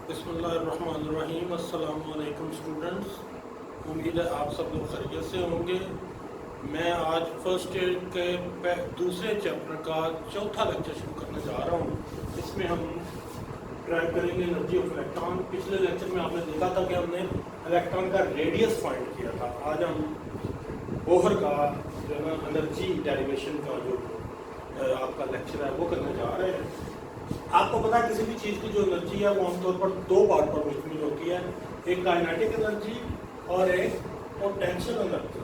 बिस्मिल्लाहिर्रहमानिर्रहीम। अस्सलाम वालेकुम स्टूडेंट्स, उम्मीद है आप सब लोग खैरियत से होंगे। मैं आज फर्स्ट ईयर के दूसरे चैप्टर का चौथा लेक्चर शुरू करने जा रहा हूँ। इसमें हम ट्राई करेंगे एनर्जी ऑफ इलेक्ट्रॉन। पिछले लेक्चर में आपने देखा था कि हमने इलेक्ट्रॉन का रेडियस फाइंड किया था। आज हम बोहर का जो है ना एनर्जी डेरिवेशन का जो आपका लेक्चर है वो करने जा रहे हैं। आपको पता है किसी भी चीज़ की जो एनर्जी है वो आमतौर पर दो पार्ट पर मुश्तमिल होती है, एक काइनेटिक एनर्जी और एक पोटेंशियल एनर्जी।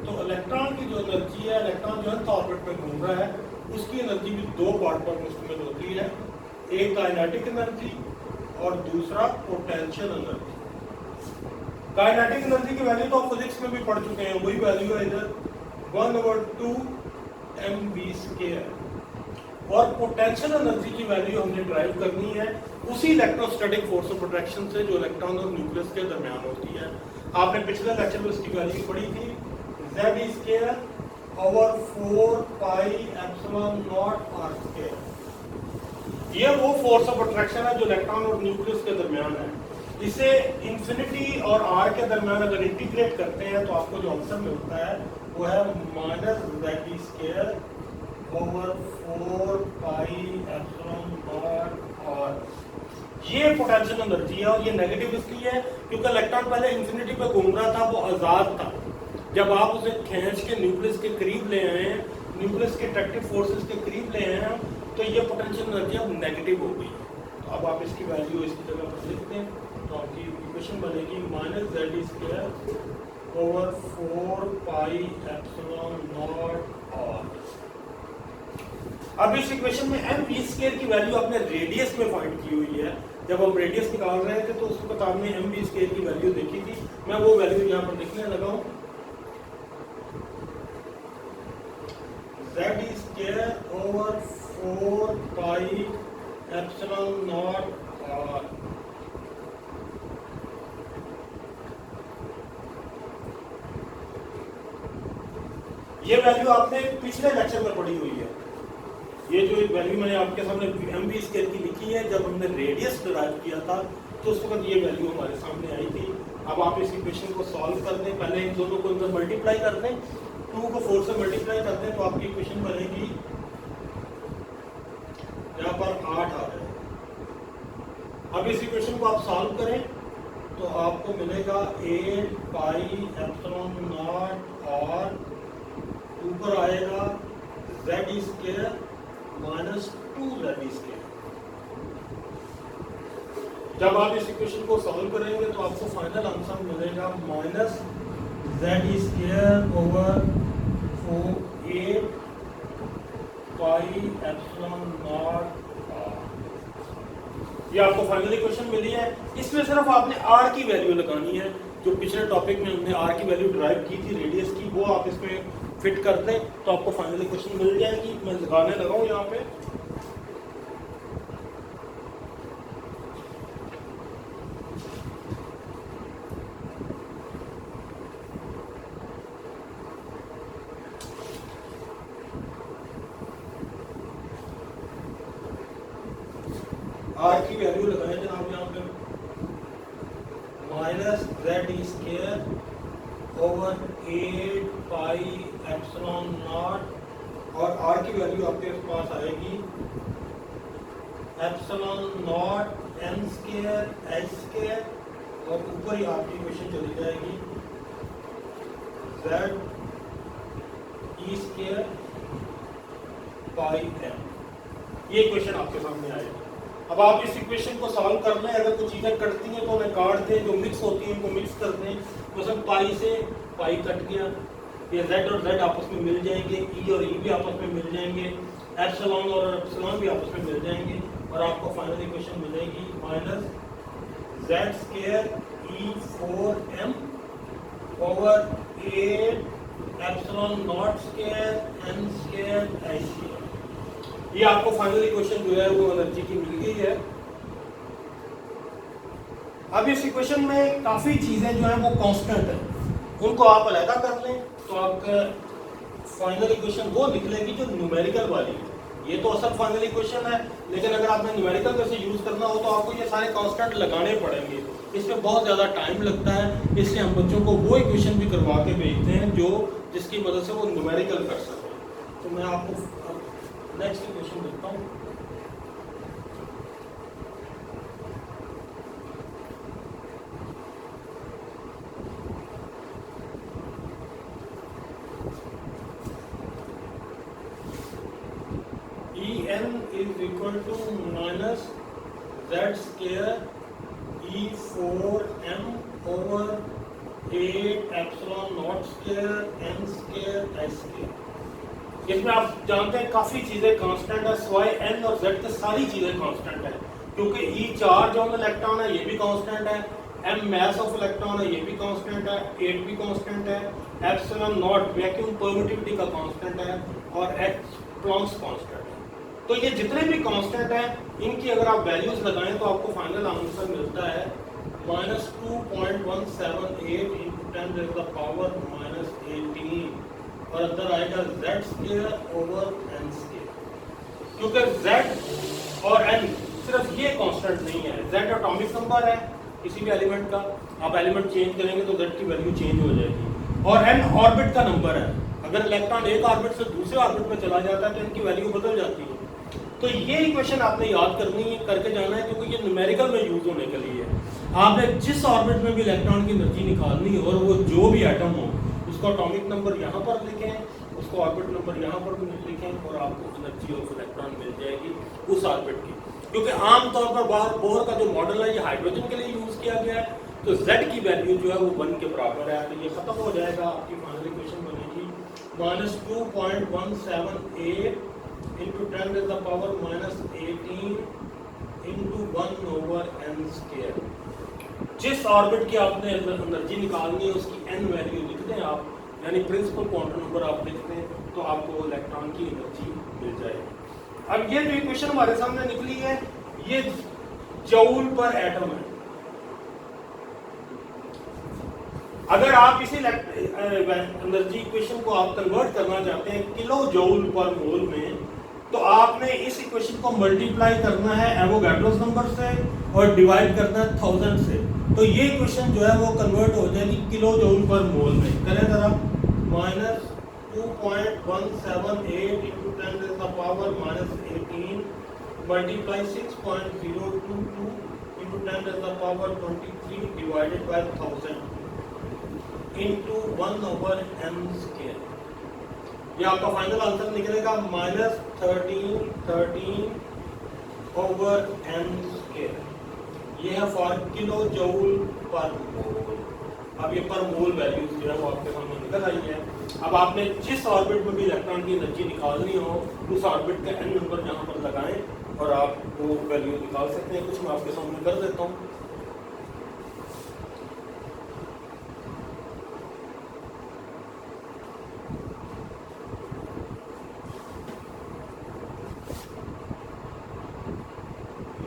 तो इलेक्ट्रॉन की जो एनर्जी है, इलेक्ट्रॉन जो है ऑर्बिट में घूम रहा है, उसकी एनर्जी भी दो पार्ट पर मुश्तमिल होती है, एक काइनेटिक एनर्जी और दूसरा पोटेंशियल एनर्जी। काइनेटिक एनर्जी की वैल्यू तो आप फिजिक्स में भी पढ़ चुके हैं, वही वैल्यू है इधर 1/2 mv²। और पोटेंशियल एनर्जी की वैल्यू हमने ड्राइव करनी है उसी इलेक्ट्रोस्टैटिक फोर्स ऑफ अट्रैक्शन से जो इलेक्ट्रॉन और न्यूक्लियस के दरमियान होती है। आपने पिछले लेक्चर में उसकी वैल्यू पढ़ी थी, Z²/4πε0r²। ये वो फोर्स ऑफ अट्रैक्शन है जो इलेक्ट्रॉन और न्यूक्लियस के दरमियान है। इसे इंफिनिटी और आर के दरमियान अगर इंटीग्रेट करते हैं तो आपको जो आंसर मिलता है वो है -Z²/4πε0r। ये पोटेंशियल एनर्जी है और ये नेगेटिव इसलिए है क्योंकि इलेक्ट्रॉन पहले इंफिनिटी पे घूम रहा था, वो आज़ाद था। जब आप उसे खींच के न्यूक्लियस के करीब ले आए हैं, न्यूक्लियस के अट्रैक्टिव फोर्सेस के करीब ले आए हैं, तो ये पोटेंशियल एनर्जी अब नेगेटिव हो गई। तो अब आप इसकी वैल्यू इसकी जगह पर लिख दें तो आपकी इक्वेशन बनेगी -Z²/4πε0r। अब इस इक्वेशन में mv² की वैल्यू आपने रेडियस में फाइंड की हुई है। जब हम रेडियस निकाल रहे थे तो उस वक्त आपने mv² की वैल्यू देखी थी। मैं वो वैल्यू यहाँ पर लिखने लगा हूँ, Z²/4πε0r। ये वैल्यू आपने पिछले लेक्चर में पढ़ी हुई है। ये जो वैल्यू मैंने आपके सामने mv² की लिखी है, जब हमने रेडियस डिराइव किया था तो उस वक्त ये वैल्यू हमारे सामने आई थी। अब आप इस इक्वेशन को सॉल्व कर दें, पहले इन दोनों को इधर मल्टीप्लाई कर दें, 2 को 4 से मल्टीप्लाई कर दें तो आपकी इक्वेशन बनेगी यहाँ पर 8 आ जाए। अब इस इक्वेशन को आप सॉल्व करें तो आपको मिलेगा 8πε0r, ऊपर आएगा Z²-2Z²। जब आप इस इक्वेशन को सॉल्व करेंगे तो आपको फाइनल आंसर मिलेगा -Z²/8πε0r। ये आपको फाइनल इक्वेशन मिली है। इसमें सिर्फ आपने आर की वैल्यू लगानी है, जो पिछले टॉपिक में हमने आर की वैल्यू ड्राइव की थी रेडियस की, वो आप इसमें फिट कर दें तो आपको फाइनल इक्वेशन मिल जाएगी। मैं लगाने लगा हूँ यहाँ पे। आर की वैल्यू लगाएं जनाब यहाँ पे, -Z²/8πε0, और आर की वैल्यू आपके पास आएगी ε0m²h², और ऊपर ही आपकी इक्वेशन चली जाएगी Z²/m। ये इक्वेशन आपके सामने आएगी। अब आप इस इक्वेशन को सॉल्व कर लें, अगर कुछ चीज़ें कटती हैं तो उन्हें काट दें, जो मिक्स होती हैं उनको मिक्स कर दें। मतलब पाई से पाई कट गया, ये Z और Z आपस में मिल जाएंगे, E और E भी आपस में मिल जाएंगे, एप्सिलॉन और एप्सिलॉन भी आपस में मिल जाएंगे, और आपको फाइनल इक्वेशन मिलेगी -Z²/8πε0² ये आपको फाइनल इक्वेशन जो है वो एनर्जी की मिल गई है। अब इस इक्वेशन में काफ़ी चीज़ें जो हैं वो कांस्टेंट है, उनको आप अलग कर लें तो आपका फाइनल इक्वेशन वो निकलेगी जो न्यूमेरिकल वाली है। ये तो असल फाइनल इक्वेशन है, लेकिन अगर आपने न्यूमेरिकल में से यूज करना हो तो आपको ये सारे कांस्टेंट लगाने पड़ेंगे, इसमें बहुत ज़्यादा टाइम लगता है। इसलिए हम बच्चों को वो इक्वेशन भी करवा के भेजते हैं जो जिसकी वजह से वो न्यूमेरिकल कर सकें। तो मैं आपको नेक्स्ट इक्वेशन देता हूँ। En is equal to minus z square E4m over 8 epsilon naught square n square s square। इसमें आप जानते हैं काफी चीजें कांस्टेंट है, स्वाय n और z की सारी चीजें कांस्टेंट है, क्योंकि E चार्ज ऑन इलेक्ट्रॉन है, ये भी कांस्टेंट है, m मास ऑफ इलेक्ट्रॉन है, ये भी कांस्टेंट है, 8 भी कांस्टेंट है, एप्सिलॉन नॉट वैक्यूम परमिटिविटी का कांस्टेंट है और h प्लॉन्क्स कांस्टेंट है। तो ये जितने भी कांस्टेंट हैं इनकी अगर आप वैल्यूज लगाएं तो आपको फाइनल आंसर मिलता है -2.178 into 10 raised the power -18 और अंदर आएगा z square over n square, क्योंकि z और n सिर्फ ये कांस्टेंट नहीं है, z एटॉमिक नंबर है किसी भी एलिमेंट का, आप एलिमेंट चेंज करेंगे तो z की वैल्यू चेंज हो जाएगी, और n ऑर्बिट का नंबर है, अगर इलेक्ट्रॉन एक ऑर्बिट से दूसरे ऑर्बिट में चला जाता है तो इनकी वैल्यू बदल जाती है। तो ये इक्वेशन आपने याद करनी है, करके जाना है, क्योंकि ये न्यूमेरिकल में यूज होने के लिए है। आपने जिस ऑर्बिट में भी इलेक्ट्रॉन की एनर्जी निकालनी है और वो जो भी एटम हो उसका एटॉमिक नंबर यहाँ पर लिखें, उसका ऑर्बिट नंबर यहाँ पर लिखें और आपको एनर्जी ऑफ इलेक्ट्रॉन मिल जाएगी उस ऑर्बिट की। क्योंकि आमतौर पर बाहर बोर का जो मॉडल है ये हाइड्रोजन के लिए यूज किया गया है, तो z की वैल्यू जो है वो 1 के बराबर है, तो ये खत्म हो जाएगा, आपकी फाइनल इक्वेशन बनेगी -2.178 into 10 raised the power -18 into 1 over n square। जिस ऑर्बिट की आपने एनर्जी निकालनी है उसकी n वैल्यू लिख दें आप, यानी प्रिंसिपल क्वांटम नंबर आप लिख दें तो आपको इलेक्ट्रॉन की एनर्जी मिल जाएगी। अब ये जो इक्वेशन हमारे सामने निकली है ये जूल पर एटम है। अगर आप इसी एनर्जी इक्वेशन को आप कन्वर्ट करना चाहते हैं किलो जूल पर मोल में, तो आपने इस इक्वेशन को मल्टीप्लाई करना है एवोगाड्रोस नंबर से और डिवाइड करना है 1000 से, तो ये इक्वेशन जो है वो कन्वर्ट हो जाएगी किलो जूल पर मोल में। करें जरा, -2.178 into 10 raised the power -18 multiply 6.022 into 10 raised the power 23 divided by 1000 into 1 over n square। ये आपका फाइनल आंसर निकलेगा -1313 ओवर n स्क्वायर। ये है फॉर किलो जूल पर मोल। अब ये पर मोल वैल्यूज जो है वो आपके सामने निकल आई है। अब आपने जिस ऑर्बिट में भी इलेक्ट्रॉन की एनर्जी निकालनी हो उस ऑर्बिट का n नंबर यहाँ पर लगाएं और आप वो वैल्यू निकाल सकते हैं। कुछ मैं आपके सामने कर देता हूँ।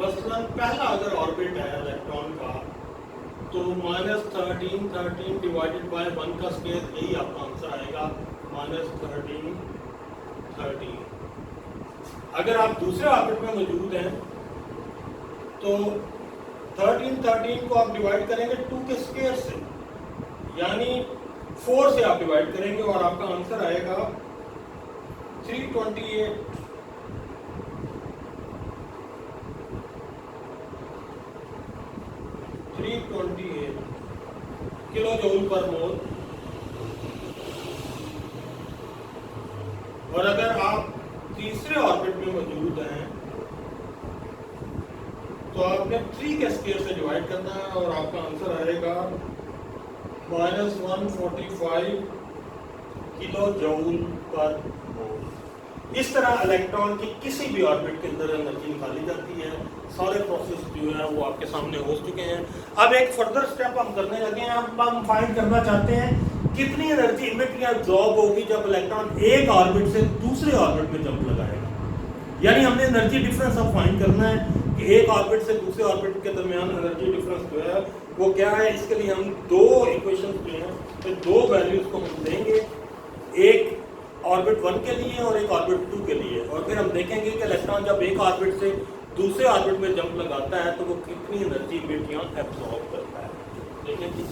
मसलन पहला अगर ऑर्बिट है इलेक्ट्रॉन का तो -1313 डिवाइडेड बाय 1 का स्क्वायर, यही आपका आंसर आएगा -1313। अगर आप दूसरे ऑर्बिट में मौजूद हैं तो 1313 को आप डिवाइड करेंगे 2 के स्क्वायर से, यानी 4 से आप डिवाइड करेंगे और आपका आंसर आएगा 328 किलो जूल पर मोल। और अगर आप तीसरे ऑर्बिट में मौजूद हैं तो आपने 3 के स्क्वायर से डिवाइड करना है और आपका आंसर आएगा -145 किलो जूल पर मोल। इस तरह इलेक्ट्रॉन की किसी भी ऑर्बिट के अंदर एनर्जी निकाली जाती है। सारे प्रोसेस जो है वो आपके सामने हो चुके हैं। अब एक फर्दर स्टेप हम करने लगे हैं। हम फाइंड करना चाहते हैं कितनी एनर्जी इमिट या एब्जॉर्ब होगी जब इलेक्ट्रॉन एक ऑर्बिट से दूसरे ऑर्बिट में जंप लगाएगा। यानी हमने एनर्जी डिफरेंस अब फाइंड करना है कि एक ऑर्बिट से दूसरे ऑर्बिट के दरमियान एनर्जी डिफरेंस जो है वो क्या है। इसके लिए हम दो इक्वेशन जो हैं तो दो वैल्यूज को हम देंगे। एक ऑर्बिट 1 के लिए और एक ऑर्बिट 2 के लिए, और फिर हम देखेंगे कि इलेक्ट्रॉन जब एक ऑर्बिट से दूसरे ऑर्बिट में जंप लगाता है तो वो कितनी एनर्जी बिट यहाँ एब्जॉर्ब करता है। देखें कि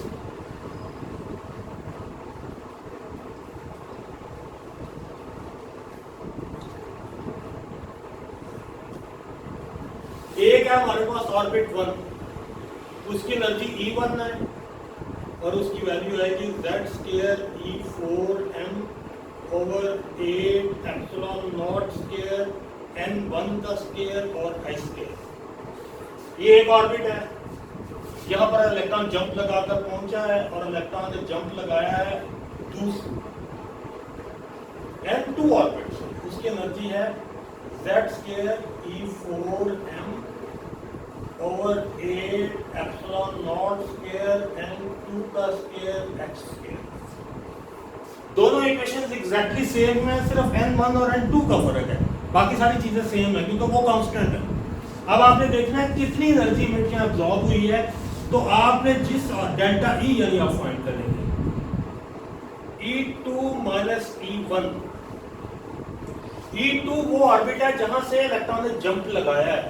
एक है हमारे पास ऑर्बिट 1, उसकी एनर्जी E1 है और उसकी वैल्यू आएगी Z² E4m over 8 epsilon not square n1 का स्क्वायर और I²। ये एक ऑर्बिट है, यहाँ पर इलेक्ट्रॉन जंप लगाकर पहुंचा है और इलेक्ट्रॉन ने जंप लगाया है n2 ऑर्बिट से, उसकी एनर्जी है Z² E4m over 8 epsilon not square n2 का स्क्वायर h²। दोनों इक्वेशंस एग्जैक्टली सेम है, सिर्फ n1 और n2 का फर्क है, बाकी सारी चीजें सेम है क्योंकि वो कांस्टेंट है। अब आपने देखना है कितनी एनर्जी इमेज एब्जॉर्ब हुई है, तो आपने जिस डेल्टा E यानी आप फाइंड करेंगे E2 माइनस E1। E2 वो ऑर्बिट है जहां से इलेक्ट्रॉन ने जंप लगाया है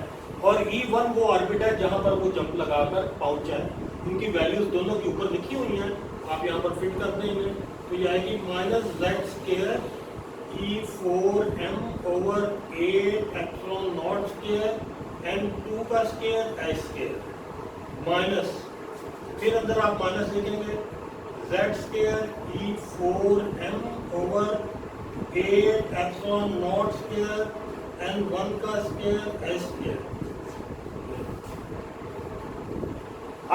और E1 वो ऑर्बिट है जहां पर वो जंप लगाकर पहुंचा है। उनकी वैल्यूज दोनों के ऊपर लिखी हुई हैं, आप यहां पर फिट कर देंगे तो ये आएगी -Z² E4m over 8 epsilon not square n2 का स्क्वायर I² माइनस, फिर अंदर आप माइनस लिखेंगे Z² E4m over 8 epsilon not square n1 का स्क्वायर I²।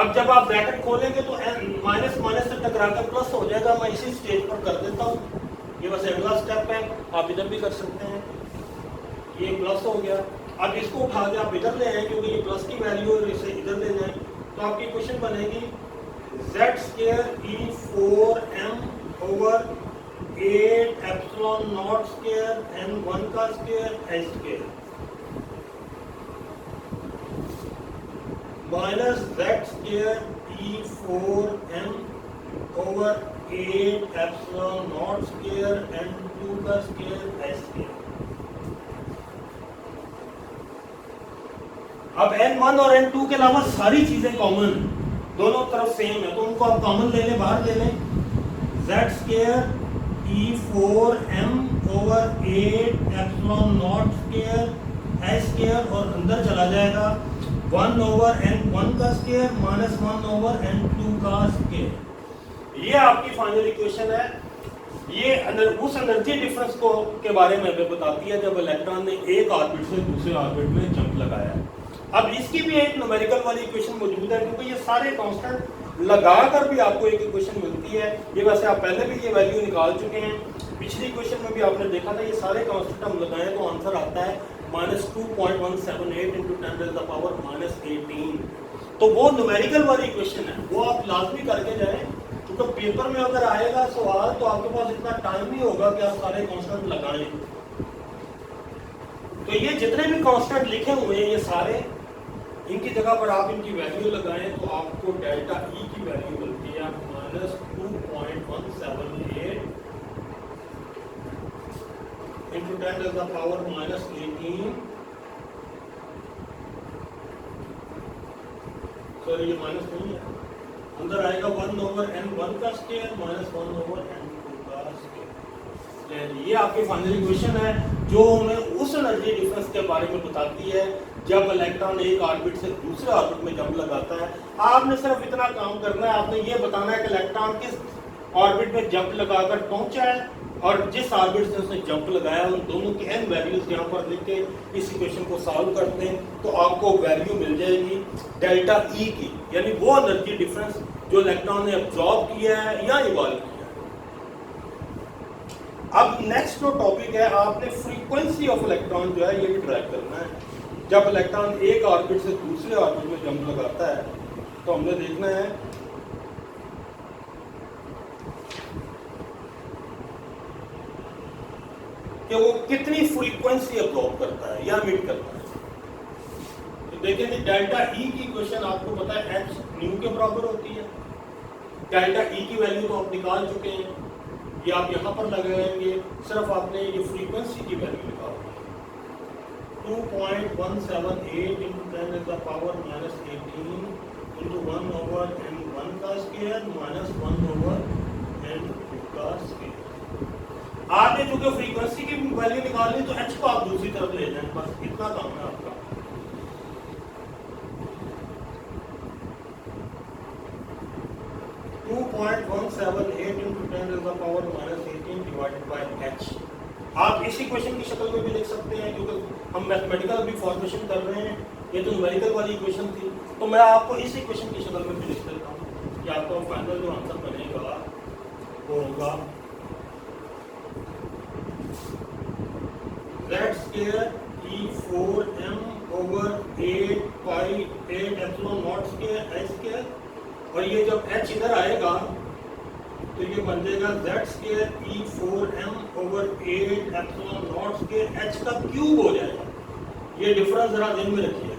अब जब आप ब्रैकेट खोलेंगे तो माइनस माइनस से टकराकर प्लस हो जाएगा। मैं इसी स्टेज पर कर देता हूँ, ये बस अगला स्टेप है, आप इधर भी कर सकते हैं। ये प्लस हो गया, अब इसको उठा के आप इधर ले आए क्योंकि ये प्लस की वैल्यू है, इसे इधर ले जाए तो आपकी इक्वेशन बनेगी Z² E4m over 8 epsilon not square n1 का square I² minus Z² E4m over 8 epsilon not square n2 का स्क्वायर I²। अब n1 और n2 के अलावा सारी चीजें कॉमन, दोनों तरफ सेम है, तो उनको आप कॉमन ले लें, बाहर ले लें। Z² E4m over 8 epsilon not square I² और अंदर चला जाएगा 1 ओवर n1 का स्क्वायर माइनस 1 ओवर n2 का स्क्वायर। ये आपकी फाइनल इक्वेशन है। ये उस एनर्जी डिफरेंस को के बारे में हमें बताती है जब इलेक्ट्रॉन ने एक ऑर्बिट से दूसरे ऑर्बिट में जंप लगाया है। अब इसकी भी एक न्यूमेरिकल वाली इक्वेशन मौजूद है क्योंकि ये सारे कांस्टेंट लगाकर भी आपको एक इक्वेशन मिलती है। ये वैसे आप पहले भी ये वैल्यू निकाल चुके हैं, पिछली इक्वेशन में भी आपने देखा था। ये सारे कांस्टेंट हम लगाएं तो आंसर आता है -2.178 × 10⁻⁻18। तो वो न्यूमेरिकल वाली इक्वेशन है, वो आप लाजमी करके जाएं क्योंकि पेपर में अगर आएगा सवाल तो आपके पास इतना टाइम नहीं होगा कि आप सारे कांस्टेंट लगाएं। तो ये जितने भी कांस्टेंट लिखे हुए हैं ये सारे, इनकी जगह पर आप इनकी वैल्यू लगाएं तो आपको डेल्टा E की वैल्यू मिलती है -2.178 into 10⁻⁻18। सॉरी ये माइनस नहीं है, अंदर आएगा 1 ओवर n1 का स्क्वायर माइनस 1 ओवर n2 का स्क्वायर। ये आपकी फाइनल इक्वेशन है जो हमें उस एनर्जी डिफरेंस के बारे में बताती है जब इलेक्ट्रॉन एक ऑर्बिट से दूसरे ऑर्बिट में जंप लगाता है। आपने सिर्फ इतना काम करना है, आपने ये बताना है कि इलेक्ट्रॉन किस ऑर्बिट में जंप लगाकर पहुंचा है और जिस ऑर्बिट से उसने जंप लगाया उन दोनों की n वैल्यूज यहाँ पर लिख के इस इक्वेशन को सॉल्व करते हैं तो आपको वैल्यू मिल जाएगी डेल्टा E की, यानी वो एनर्जी डिफरेंस जो इलेक्ट्रॉन ने एब्जॉर्ब किया है या इवॉल्व किया है। अब नेक्स्ट जो टॉपिक है, आपने फ्रीक्वेंसी ऑफ इलेक्ट्रॉन जो है ये भी ट्रैक करना है। जब इलेक्ट्रॉन एक ऑर्बिट से दूसरे ऑर्बिट में जंप लगाता है तो हमने देखना है कि वो कितनी फ्रीक्वेंसी अब्जॉर्ब करता है या एमिट करता है। तो देखेंगे डेल्टा E की इक्वेशन आपको पता है h न्यू के बराबर होती है। डेल्टा E की वैल्यू तो आप निकाल चुके हैं, ये आप यहाँ पर लगाएंगे, सिर्फ आपने ये फ्रीक्वेंसी की वैल्यू निकालनी है। 2.178 into 10 raised to the power minus 18 into 1 over n1 का स्क्वायर minus 1 over n2 का स्क्वायर। आपने चूंकि फ्रीक्वेंसी की वैल्यू निकालनी तो h को आप दूसरी तरफ ले जाएं, बस इतना काम है आपका। आप इस इक्वेशन की शक्ल में भी लिख सकते हैं, क्योंकि हम मैथमेटिकल अभी फॉर्मेशन कर रहे हैं, ये तो न्यूमेरिकल वाली इक्वेशन थी, तो मैं आपको इस इक्वेशन की शक्ल में भी लिख देता हूँ कि आपका फाइनल जो आंसर बनेगा वो होगा z square E4m over 8 pi 8 epsilon not square h square, और ये जब h इधर आएगा तो ये बन जाएगा z square E4m over 8 epsilon not square h का क्यूब हो जाएगा। ये डिफरेंस जरा ध्यान में रखिएगा।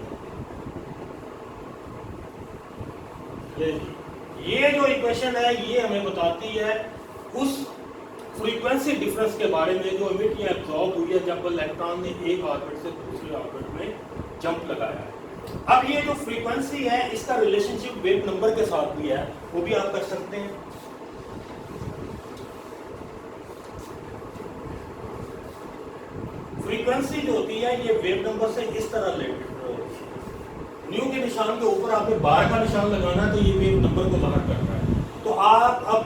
ये जो इक्वेशन है ये हमें बताती है उस फ्रीक्वेंसी डिफरेंस के बारे में जो इमिट या एब्जॉर्ब हुई है जब इलेक्ट्रॉन ने एक ऑर्बिट से दूसरे ऑर्बिट में जंप लगाया है। अब ये जो फ्रीक्वेंसी है इसका रिलेशनशिप वेव नंबर के साथ भी है, वो भी आप कर सकते हैं। फ्रीक्वेंसी जो होती है ये वेव नंबर से इस तरह रिलेटेड होती है। न्यू के निशान के ऊपर आपने बार का निशान लगाना है तो ये वेव नंबर को बाहर करना है। तो आप अब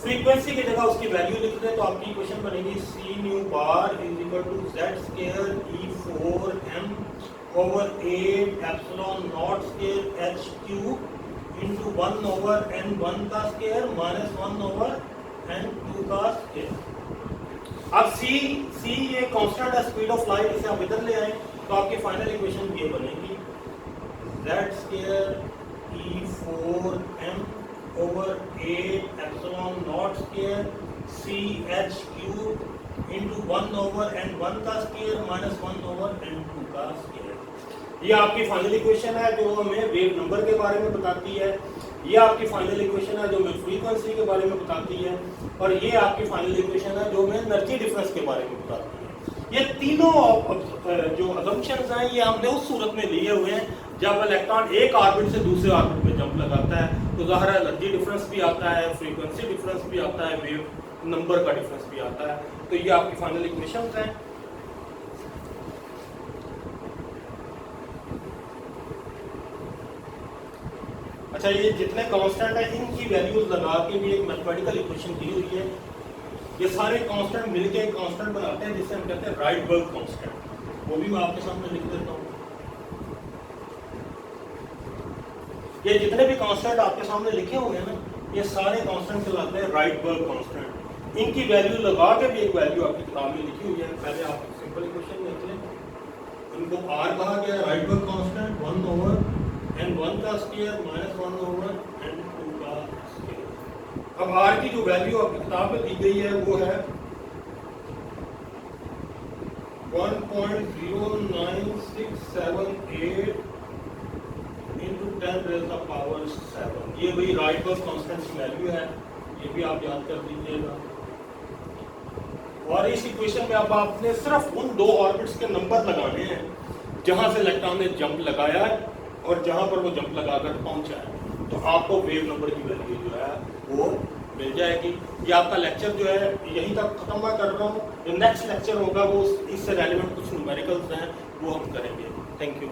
फ्रीक्वेंसी की जगह उसकी वैल्यू लिख दें तो आपकी इक्वेशन बनेगी C new bar is equal to z square E4m over 8 epsilon not square h cube into 1 over n1 का स्क्वायर माइनस 1 ओवर n2 का स्क्वायर। अब C ये कांस्टेंट है, स्पीड ऑफ लाइट, इसे आप इधर ले आए तो आपकी फाइनल इक्वेशन ये बनेगी z square E4m over 8 epsilon naught square CH cube into 1 over n1 का स्क्वायर माइनस 1 over n2 का स्क्वायर। ये आपकी फाइनल इक्वेशन है जो हमें वेव नंबर के बारे में बताती है। ये आपकी फाइनल इक्वेशन है जो हमें फ्रीक्वेंसी के बारे में बताती है, और ये आपकी फाइनल इक्वेशन है जो हमें एनर्जी डिफरेंस के बारे में बताती है। ये तीनों जो असम्पशंस हैं ये हमने उस सूरत में लिए हुए हैं जब इलेक्ट्रॉन एक ऑर्बिट से दूसरे ऑर्बिट में जंप लगाता है तो ज़ाहिर है एनर्जी डिफरेंस भी आता है, फ्रीक्वेंसी डिफरेंस भी आता है, वेव नंबर का डिफरेंस भी आता है। तो ये आपकी फाइनल इक्वेशंस हैं। अच्छा, ये जितने कांस्टेंट है इनकी वैल्यूज लगा के भी एक मैथमेटिकल इक्वेशन दी हुई है। ये सारे कांस्टेंट मिलके एक कांस्टेंट बनाते हैं जिसे हम कहते हैं राइटबर्ग कांस्टेंट। वो भी मैं आपके सामने लिख देता हूँ। ये जितने भी कांस्टेंट आपके सामने लिखे हुए हैं ना, ये सारे कांस्टेंट कहलाते हैं राइटबर्ग कांस्टेंट। इनकी वैल्यू लगा के भी एक वैल्यू आपकी किताब में लिखी हुई है। पहले आप सिंपल इक्वेशन देख लें। इनको R कहा गया है, राइटबर्ग कांस्टेंट 1 ओवर n1 का स्क्वायर माइनस 1 ओवर n2 का स्क्वायर। अब R की जो वैल्यू आपकी किताब में दी गई है वो है 1.09678 into 10 raised to power 7। ये वही राइटबर्ग कांस्टेंट की वैल्यू है, ये भी आप याद कर दीजिएगा। और इस इक्वेशन में अब आपने सिर्फ उन दो ऑर्बिट्स के नंबर लगाने हैं जहां से इलेक्ट्रॉन ने जंप लगाया है और जहां पर वो जंप लगाकर पहुंचा है, तो आपको वेव नंबर की वैल्यू जो है वो मिल जाएगी। ये आपका लेक्चर जो है यहीं तक खत्म मैं कर रहा हूँ। जो नेक्स्ट लेक्चर होगा वो इससे रेलिवेंट कुछ न्यूमेरिकल्स हैं वो हम करेंगे। Thank you.